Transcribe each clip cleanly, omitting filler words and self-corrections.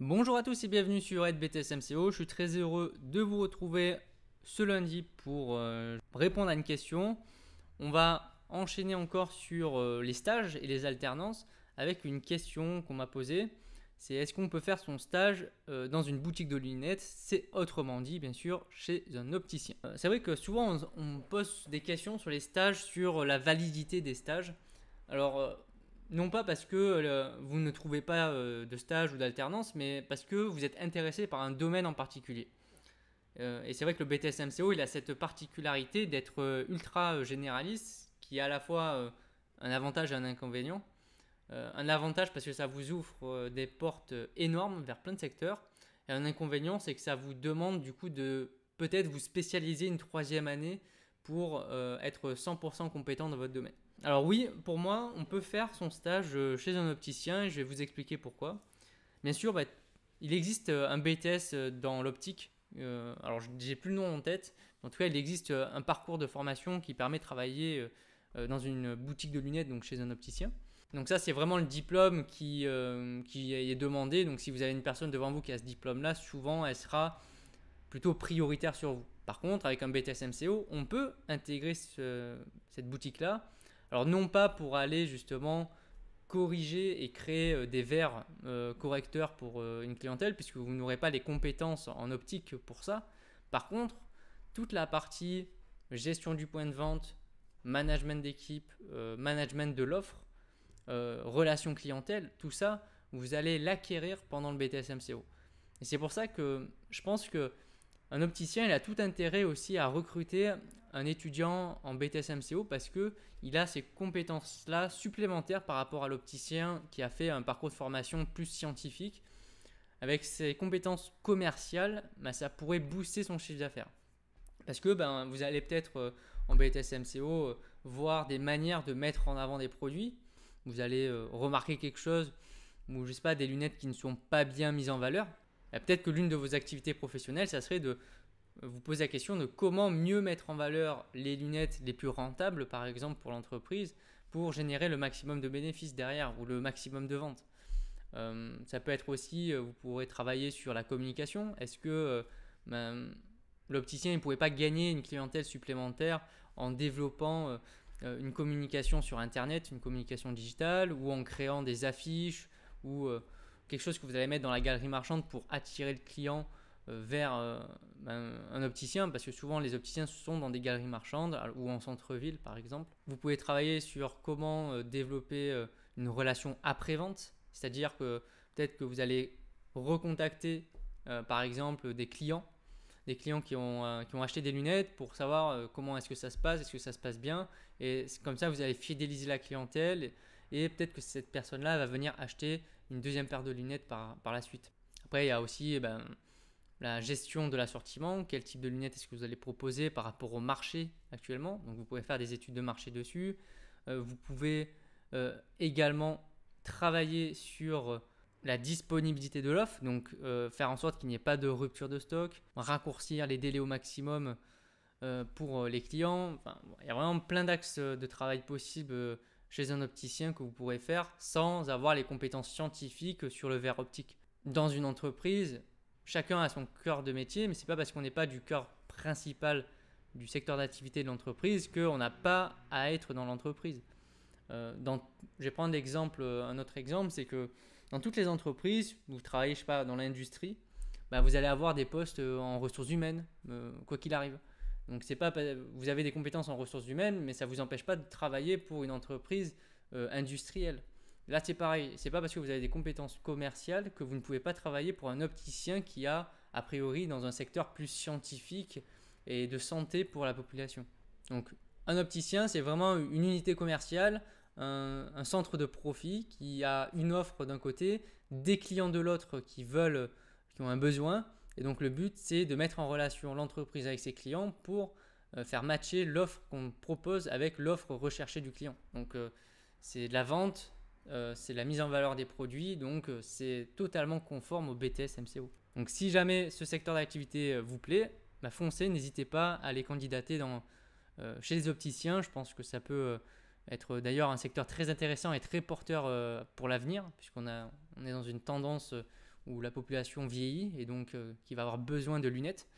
Bonjour à tous et bienvenue sur BTS MCO. Je suis très heureux de vous retrouver ce lundi pour répondre à une question. On va enchaîner encore sur les stages et les alternances avec une question qu'on m'a posée. C'est est-ce qu'on peut faire son stage dans une boutique de lunettes? C'est autrement dit, bien sûr, chez un opticien. C'est vrai que souvent on pose des questions sur les stages, sur la validité des stages. Alors, non pas parce que vous ne trouvez pas de stage ou d'alternance, mais parce que vous êtes intéressé par un domaine en particulier. Et c'est vrai que le BTS MCO, il a cette particularité d'être ultra généraliste, qui a à la fois un avantage et un inconvénient. Un avantage parce que ça vous ouvre des portes énormes vers plein de secteurs. Et un inconvénient, c'est que ça vous demande du coup de peut-être vous spécialiser une troisième année pour être 100% compétent dans votre domaine. Alors oui, pour moi, on peut faire son stage chez un opticien et je vais vous expliquer pourquoi. Bien sûr, il existe un BTS dans l'optique. Alors, j'ai plus le nom en tête. En tout cas, il existe un parcours de formation qui permet de travailler dans une boutique de lunettes, donc chez un opticien. Donc ça, c'est vraiment le diplôme qui est demandé. Donc si vous avez une personne devant vous qui a ce diplôme-là, souvent, elle sera plutôt prioritaire sur vous. Par contre, avec un BTS MCO, on peut intégrer cette boutique-là. Alors non pas pour aller justement corriger et créer des verres correcteurs pour une clientèle, puisque vous n'aurez pas les compétences en optique pour ça. Par contre, toute la partie gestion du point de vente, management d'équipe, management de l'offre, relation clientèle, tout ça, vous allez l'acquérir pendant le BTS MCO. Et c'est pour ça que je pense que un opticien, il a tout intérêt aussi à recruter un étudiant en BTS MCO parce qu'il a ces compétences-là supplémentaires par rapport à l'opticien qui a fait un parcours de formation plus scientifique. Avec ses compétences commerciales, ça pourrait booster son chiffre d'affaires. Parce que vous allez peut-être en BTS MCO voir des manières de mettre en avant des produits. Vous allez remarquer quelque chose ou je sais pas, des lunettes qui ne sont pas bien mises en valeur. Peut-être que l'une de vos activités professionnelles, ça serait de vous poser la question de comment mieux mettre en valeur les lunettes les plus rentables, par exemple pour l'entreprise, pour générer le maximum de bénéfices derrière ou le maximum de ventes. Ça peut être aussi, vous pourrez travailler sur la communication. Est-ce que l'opticien ne pourrait pas gagner une clientèle supplémentaire en développant une communication sur Internet, une communication digitale, ou en créant des affiches, ou quelque chose que vous allez mettre dans la galerie marchande pour attirer le client vers un opticien, parce que souvent les opticiens sont dans des galeries marchandes ou en centre-ville par exemple. Vous pouvez travailler sur comment développer une relation après-vente, c'est-à-dire que peut-être que vous allez recontacter par exemple des clients qui ont acheté des lunettes pour savoir comment est-ce que ça se passe, est-ce que ça se passe bien. Et comme ça, vous allez fidéliser la clientèle et peut-être que cette personne-là va venir acheter une deuxième paire de lunettes par la suite. Après, il y a aussi la gestion de l'assortiment. Quel type de lunettes est-ce que vous allez proposer par rapport au marché actuellement? Donc, vous pouvez faire des études de marché dessus. Vous pouvez également travailler sur la disponibilité de l'offre, donc faire en sorte qu'il n'y ait pas de rupture de stock, raccourcir les délais au maximum pour les clients. Enfin, il y a vraiment plein d'axes de travail possibles chez un opticien que vous pourrez faire sans avoir les compétences scientifiques sur le verre optique. Dans une entreprise, chacun a son cœur de métier, mais ce n'est pas parce qu'on n'est pas du cœur principal du secteur d'activité de l'entreprise qu'on n'a pas à être dans l'entreprise. Je vais prendre un autre exemple, c'est que dans toutes les entreprises, vous travaillez, je sais pas, dans l'industrie, vous allez avoir des postes en ressources humaines, quoi qu'il arrive. Donc c'est pas, vous avez des compétences en ressources humaines, mais ça ne vous empêche pas de travailler pour une entreprise industrielle. Là c'est pareil, c'est pas parce que vous avez des compétences commerciales que vous ne pouvez pas travailler pour un opticien qui a priori dans un secteur plus scientifique et de santé pour la population. Donc un opticien c'est vraiment une unité commerciale, un centre de profit qui a une offre d'un côté, des clients de l'autre qui ont un besoin. Et donc le but, c'est de mettre en relation l'entreprise avec ses clients pour faire matcher l'offre qu'on propose avec l'offre recherchée du client. Donc c'est de la vente, c'est la mise en valeur des produits, donc c'est totalement conforme au BTS MCO. Donc si jamais ce secteur d'activité vous plaît, foncez, n'hésitez pas à les candidater chez les opticiens. Je pense que ça peut être d'ailleurs un secteur très intéressant et très porteur pour l'avenir, puisqu'on est dans une tendance où la population vieillit et donc qui va avoir besoin de lunettes.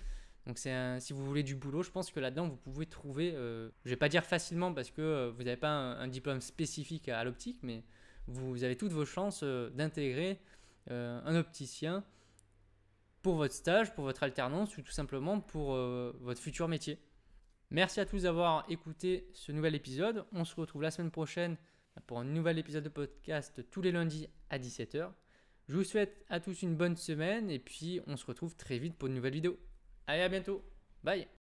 Donc si vous voulez du boulot, je pense que là-dedans vous pouvez trouver, je ne vais pas dire facilement parce que vous n'avez pas un diplôme spécifique à l'optique, mais vous avez toutes vos chances d'intégrer un opticien pour votre stage, pour votre alternance ou tout simplement pour votre futur métier. Merci à tous d'avoir écouté ce nouvel épisode. On se retrouve la semaine prochaine pour un nouvel épisode de podcast tous les lundis à 17h. Je vous souhaite à tous une bonne semaine et puis on se retrouve très vite pour une nouvelle vidéo. Allez, à bientôt. Bye.